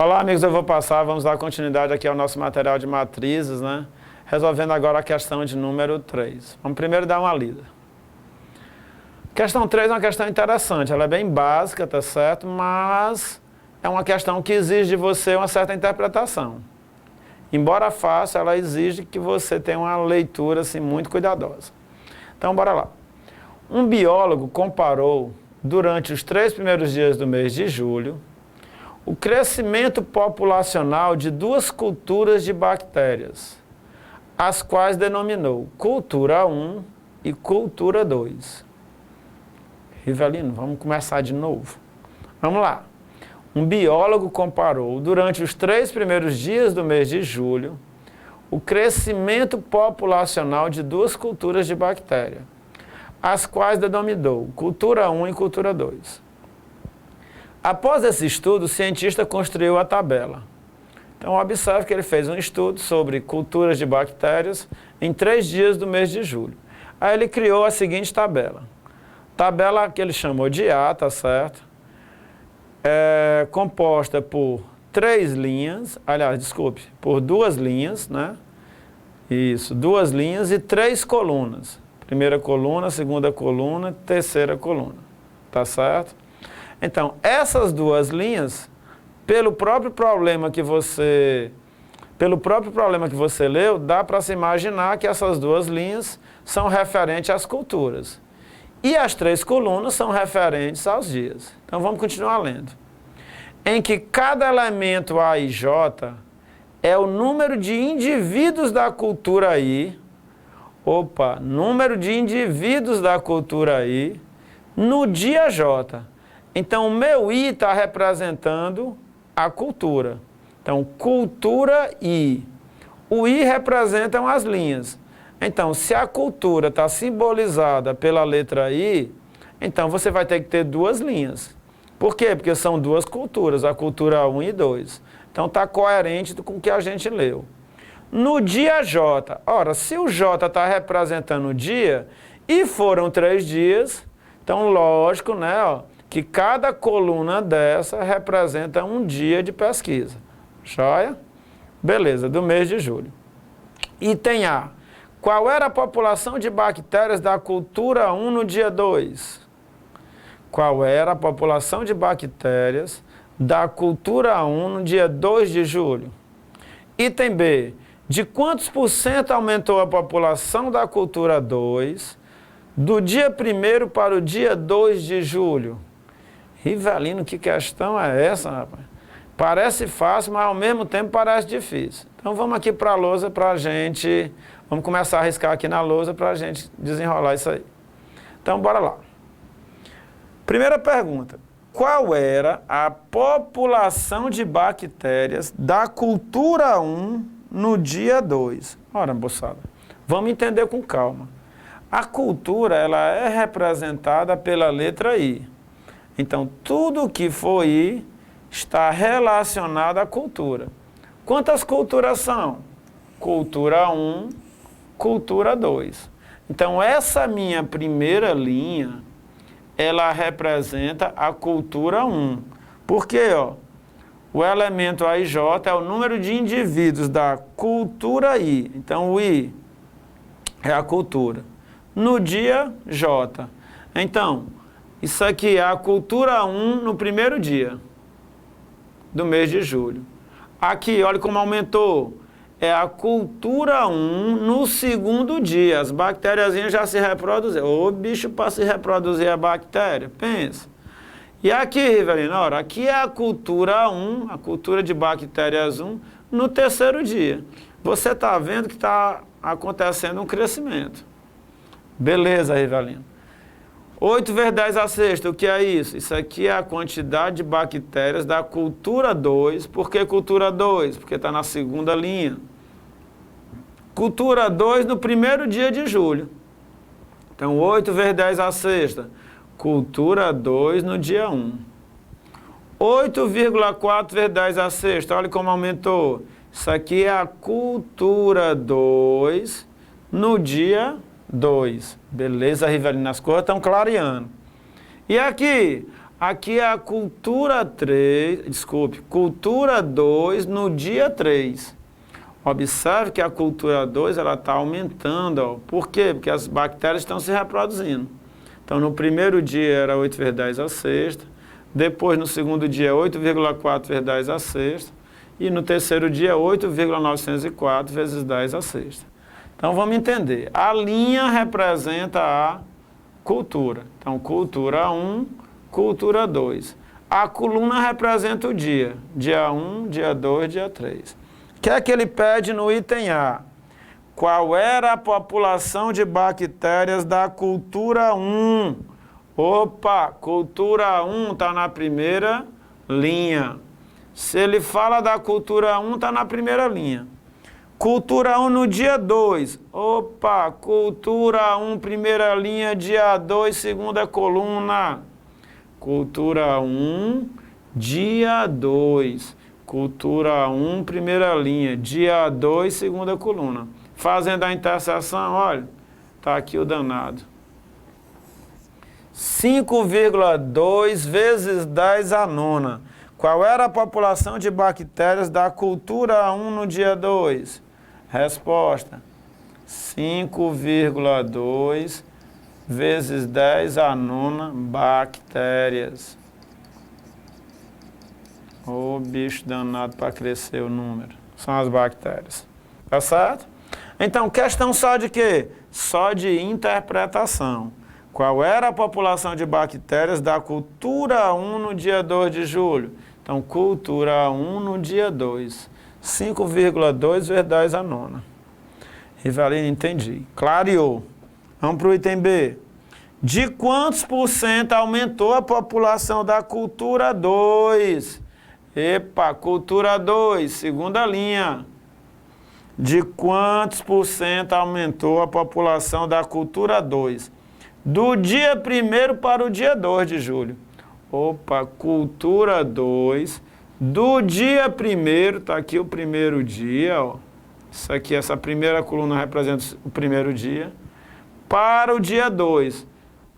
Olá, amigos, eu vou passar, vamos dar continuidade aqui ao nosso material de matrizes, né? Resolvendo agora a questão de número 3. Vamos primeiro dar uma lida. Questão 3 é uma questão interessante, ela é bem básica, tá certo? Mas é uma questão que exige de você uma certa interpretação. Embora fácil, ela exige que você tenha uma leitura assim, muito cuidadosa. Então, bora lá. Um biólogo comparou, durante os 3 primeiros dias do mês de julho, o crescimento populacional de 2 culturas de bactérias, as quais denominou cultura 1 e cultura 2. Rivelino, vamos começar de novo. Vamos lá. Um biólogo comparou, durante os 3 primeiros dias do mês de julho, o crescimento populacional de 2 culturas de bactéria, as quais denominou cultura 1 e cultura 2. Após esse estudo, o cientista construiu a tabela. Então, observe que ele fez um estudo sobre culturas de bactérias em 3 dias do mês de julho. Aí ele criou a seguinte tabela. Tabela que ele chamou de A, tá certo? É composta por 3 linhas, aliás, desculpe, por 2 linhas, né? Isso, 2 linhas e 3 colunas. Primeira coluna, segunda coluna, terceira coluna, tá certo? Então, essas 2 linhas, pelo próprio problema que você leu, dá para se imaginar que essas 2 linhas são referentes às culturas. E as 3 colunas são referentes aos dias. Então, vamos continuar lendo. Em que cada elemento A e J é o número de indivíduos da cultura I, número de indivíduos da cultura I no dia J. Então, o meu I está representando a cultura. Então, cultura I. O I representam as linhas. Então, se a cultura está simbolizada pela letra I, então você vai ter que ter 2 linhas. Por quê? Porque são 2 culturas, a cultura 1 e 2. Então, está coerente com o que a gente leu. No dia J, ora, se o J está representando o dia, e foram 3 dias, então, lógico, né, que cada coluna dessa representa um dia de pesquisa. Joia? Beleza, do mês de julho. Item A. Qual era a população de bactérias da cultura 1 no dia 2? Qual era a população de bactérias da cultura 1 no dia 2 de julho? Item B. De quantos % aumentou a população da cultura 2 do dia 1º para o dia 2 de julho? Rivelino, que questão é essa, rapaz? Parece fácil, mas ao mesmo tempo parece difícil. Então vamos aqui para a lousa para a gente... Vamos começar a riscar aqui na lousa para a gente desenrolar isso aí. Então bora lá. Primeira pergunta. Qual era a população de bactérias da cultura 1 no dia 2? Ora, moçada, vamos entender com calma. A cultura ela é representada pela letra I. Então, tudo que for I está relacionado à cultura. Quantas culturas são? Cultura 1, cultura 2. Então, essa minha primeira linha, ela representa a cultura 1. Por quê? O elemento A e J é o número de indivíduos da cultura I. Então, o I é a cultura. No dia J. Então, isso aqui é a cultura 1 no primeiro dia do mês de julho. Aqui, olha como aumentou. É a cultura 1 no segundo dia. As bactérias já se reproduziram. Ô, bicho, para se reproduzir a bactéria, pensa. E aqui, Rivelino, ora, aqui é a cultura 1, a cultura de bactérias 1, no terceiro dia. Você está vendo que está acontecendo um crescimento. Beleza, Rivelino. 8 vezes 10 a sexta, o que é isso? Isso aqui é a quantidade de bactérias da cultura 2. Por que cultura 2? Porque está na segunda linha. Cultura 2 no primeiro dia de julho. Então, 8 vezes 10 a sexta. Cultura 2 no dia 1. 8,4 vezes 10 a sexta. Olha como aumentou. Isso aqui é a cultura 2 no dia 2. Beleza, Rivelino? As coisas estão clareando. E aqui, Aqui é a cultura 3, desculpe, cultura 2 no dia 3. Observe que a cultura 2 ela está aumentando. Ó. Por quê? Porque as bactérias estão se reproduzindo. Então, no primeiro dia era 8 vezes 10 a sexta. Depois, no segundo dia, 8,4 vezes 10 a sexta. E no terceiro dia, 8,904 vezes 10 a sexta. Então, vamos entender. A linha representa a cultura. Então, cultura 1, cultura 2. A coluna representa o dia. Dia 1, dia 2, dia 3. O que é que ele pede no item A? Qual era a população de bactérias da cultura 1? Opa, cultura 1 está na primeira linha. Se ele fala da cultura 1, está na primeira linha. Cultura 1 no dia 2. Opa, cultura 1, primeira linha, dia 2, segunda coluna. Cultura 1, dia 2. Cultura 1, primeira linha, dia 2, segunda coluna. Fazendo a interseção, olha, está aqui o danado. 5,2 vezes 10 a nona. Qual era a população de bactérias da cultura 1 no dia 2? Resposta, 5,2 vezes 10 a nona bactérias. Ô bicho danado para crescer o número. São as bactérias. Tá certo? Então, questão só de quê? Só de interpretação. Qual era a população de bactérias da cultura 1 no dia 2 de julho? Então, cultura 1 no dia 2. 5,2 vezes 10 a nona. Rivelino, entendi. Clareou. Vamos para o item B. De quantos por cento aumentou a população da cultura 2? Epa, cultura 2, segunda linha. De quantos por cento aumentou a população da cultura 2? Do dia 1º para o dia 2 de julho. Opa, cultura 2. Do dia 1º, está aqui o primeiro dia, ó. Isso aqui, essa primeira coluna representa o primeiro dia. Para o dia 2,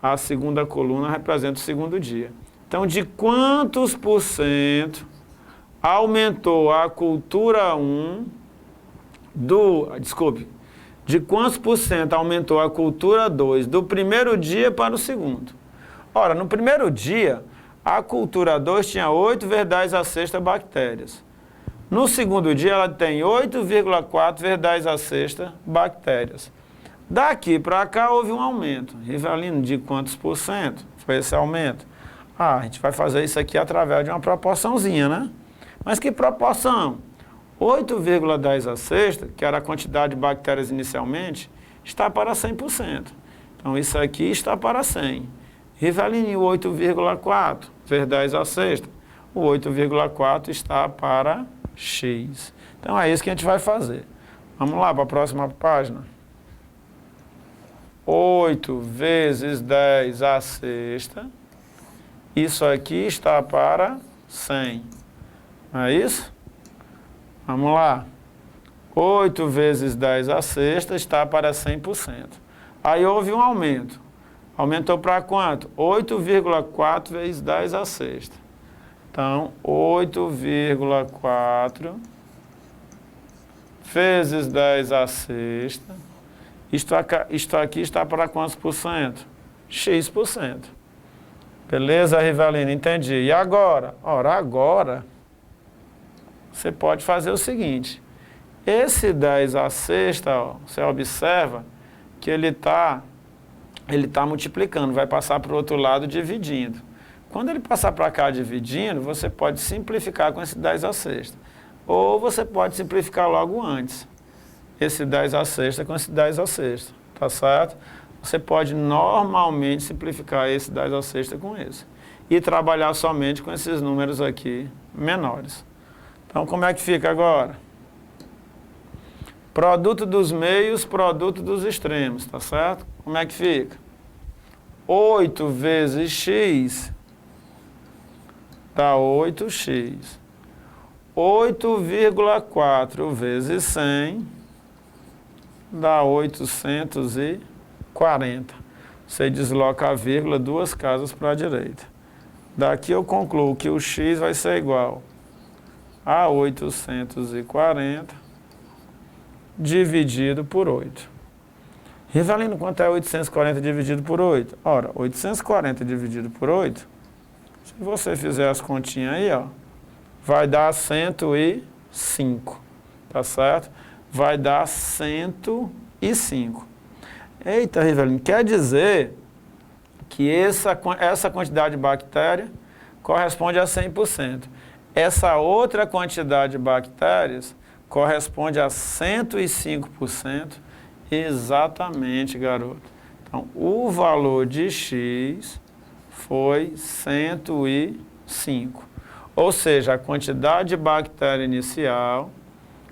a segunda coluna representa o segundo dia. Então, de quantos por cento aumentou a cultura 1 de quantos por cento aumentou a cultura 2 do primeiro dia para o segundo? Ora, no primeiro dia, a cultura 2 tinha 8 vezes 10 a sexta bactérias. No segundo dia, ela tem 8,4 vezes 10 a sexta bactérias. Daqui para cá, houve um aumento. Rivelino, de quantos por cento foi esse aumento? Ah, a gente vai fazer isso aqui através de uma proporçãozinha, né? Mas que proporção? 8,10 a sexta, que era a quantidade de bactérias inicialmente, está para 100%. Então, isso aqui está para 100. Rivelino, 8,4 vezes 10 a sexta. O 8,4 está para X. Então, é isso que a gente vai fazer. Vamos lá para a próxima página. 8 vezes 10 a sexta. Isso aqui está para 100. Não é isso? Vamos lá. 8 vezes 10 a sexta está para 100%. Aí houve um aumento. Aumentou para quanto? 8,4 vezes 10 a sexta. Então, 8,4 vezes 10 a sexta. Isto aqui está para quantos por cento? X%. Beleza, Rivelino? Entendi. E agora? Ora, agora, você pode fazer o seguinte. Esse 10 a sexta, ó, você observa que ele está multiplicando, vai passar para o outro lado dividindo. Quando ele passar para cá dividindo, você pode simplificar com esse 10 a sexta. Ou você pode simplificar logo antes. Esse 10 a sexta com esse 10 a sexta, tá certo? Você pode normalmente simplificar esse 10 a sexta com esse. E trabalhar somente com esses números aqui menores. Então, como é que fica agora? Produto dos meios, produto dos extremos, tá certo? Como é que fica? 8 vezes x dá 8x. 8,4 vezes 100 dá 840. Você desloca a vírgula 2 casas para a direita. Daqui eu concluo que o x vai ser igual a 840 dividido por 8. Rivelino, quanto é 840 dividido por 8? Ora, 840 dividido por 8, se você fizer as continhas aí, ó, vai dar 105, tá certo? Vai dar 105. Eita, Rivelino, quer dizer que essa quantidade de bactéria corresponde a 100%. Essa outra quantidade de bactérias corresponde a 105%. Exatamente, garoto. Então, o valor de x foi 105. Ou seja, a quantidade de bactéria inicial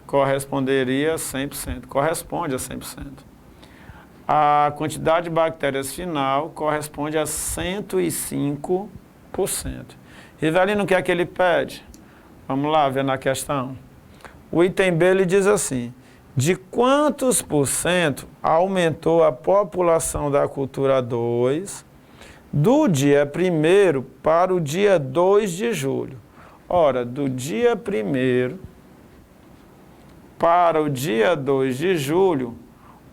corresponderia a 100%. Corresponde a 100%. A quantidade de bactérias final corresponde a 105%. Rivelino, o que é que ele pede? Vamos lá ver na questão. O item B, ele diz assim: de quantos por cento aumentou a população da cultura 2 do dia 1º para o dia 2 de julho? Ora, do dia 1º para o dia 2 de julho,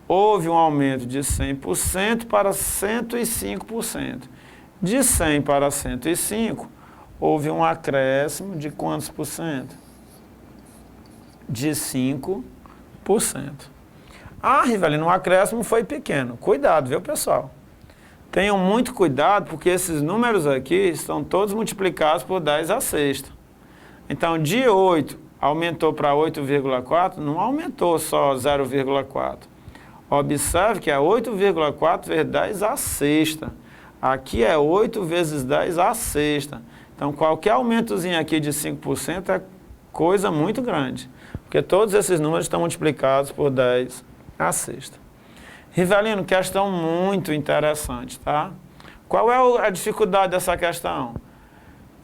houve um aumento de 100% para 105%. De 100 para 105, houve um acréscimo de quantos por cento? De 5%. Ah, Rivelino, o acréscimo foi pequeno. Cuidado, viu, pessoal? Tenham muito cuidado, porque esses números aqui estão todos multiplicados por 10 à sexta. Então, de 8 aumentou para 8,4, não aumentou só 0,4. Observe que é 8,4 vezes 10 à sexta. Aqui é 8 vezes 10 à sexta. Então, qualquer aumentozinho aqui de 5% é coisa muito grande, porque todos esses números estão multiplicados por 10 à sexta. Rivelino, questão muito interessante, tá? Qual é a dificuldade dessa questão?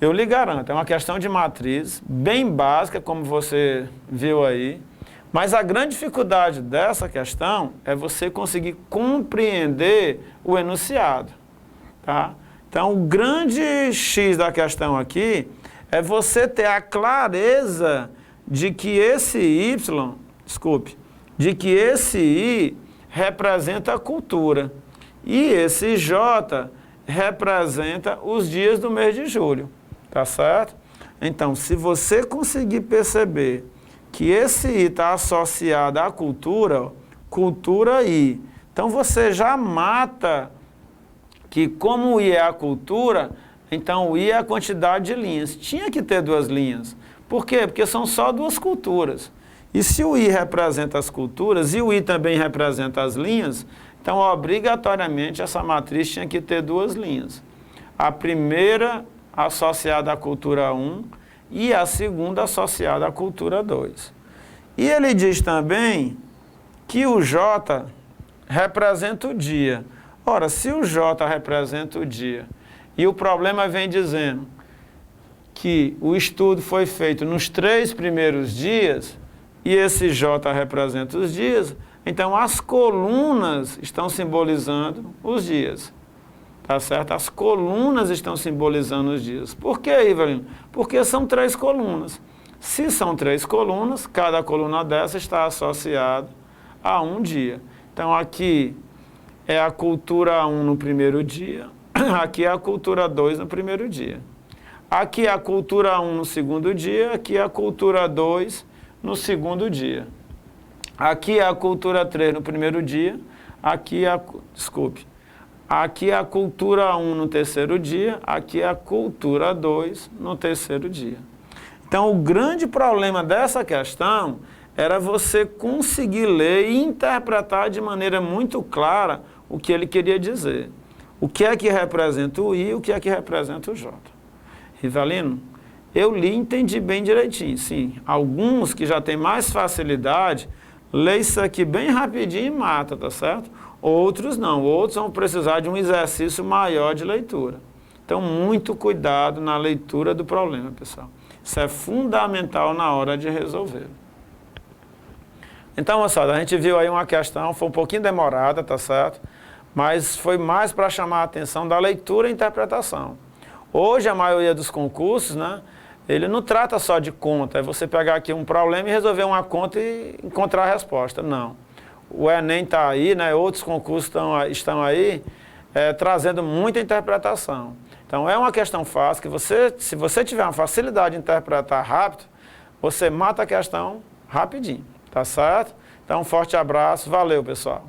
Eu lhe garanto, é uma questão de matriz, bem básica, como você viu aí, mas a grande dificuldade dessa questão é você conseguir compreender o enunciado, tá? Então, o grande X da questão aqui é você ter a clareza de que esse Y, de que esse I representa a cultura e esse J representa os dias do mês de julho, tá certo? Então, se você conseguir perceber que esse I está associado à cultura, cultura I, então você já mata que como o I é a cultura, então o I é a quantidade de linhas. Tinha que ter 2 linhas. Por quê? Porque são só 2 culturas. E se o I representa as culturas e o I também representa as linhas, então obrigatoriamente essa matriz tinha que ter 2 linhas. A primeira associada à cultura 1 e a segunda associada à cultura 2. E ele diz também que o J representa o dia. Ora, se o J representa o dia e o problema vem dizendo que o estudo foi feito nos 3 primeiros dias e esse J representa os dias, então as colunas estão simbolizando os dias. Tá certo? As colunas estão simbolizando os dias. Por que, Rivelino? Porque são 3 colunas. Se são 3 colunas, cada coluna dessa está associada a um dia. Então aqui é a cultura 1 no primeiro dia, aqui é a cultura 2 no primeiro dia. Aqui é a cultura 1 no segundo dia, aqui é a cultura 2 no segundo dia. Aqui é a cultura 3 no primeiro dia, aqui é a... Aqui é a cultura 1 no terceiro dia, aqui é a cultura 2 no terceiro dia. Então, o grande problema dessa questão era você conseguir ler e interpretar de maneira muito clara o que ele queria dizer. O que é que representa o I e o que é que representa o J. Rivelino, eu li e entendi bem direitinho, sim. Alguns que já têm mais facilidade, lê isso aqui bem rapidinho e mata, tá certo? Outros não, outros vão precisar de um exercício maior de leitura. Então, muito cuidado na leitura do problema, pessoal. Isso é fundamental na hora de resolver. Então, moçada, a gente viu aí uma questão, foi um pouquinho demorada, tá certo? Mas foi mais para chamar a atenção da leitura e interpretação. Hoje a maioria dos concursos, né, ele não trata só de conta, é você pegar aqui um problema e resolver uma conta e encontrar a resposta, não. O Enem está aí, né, outros concursos estão aí trazendo muita interpretação. Então é uma questão fácil que se você tiver uma facilidade de interpretar rápido, você mata a questão rapidinho, tá certo? Então um forte abraço, valeu pessoal.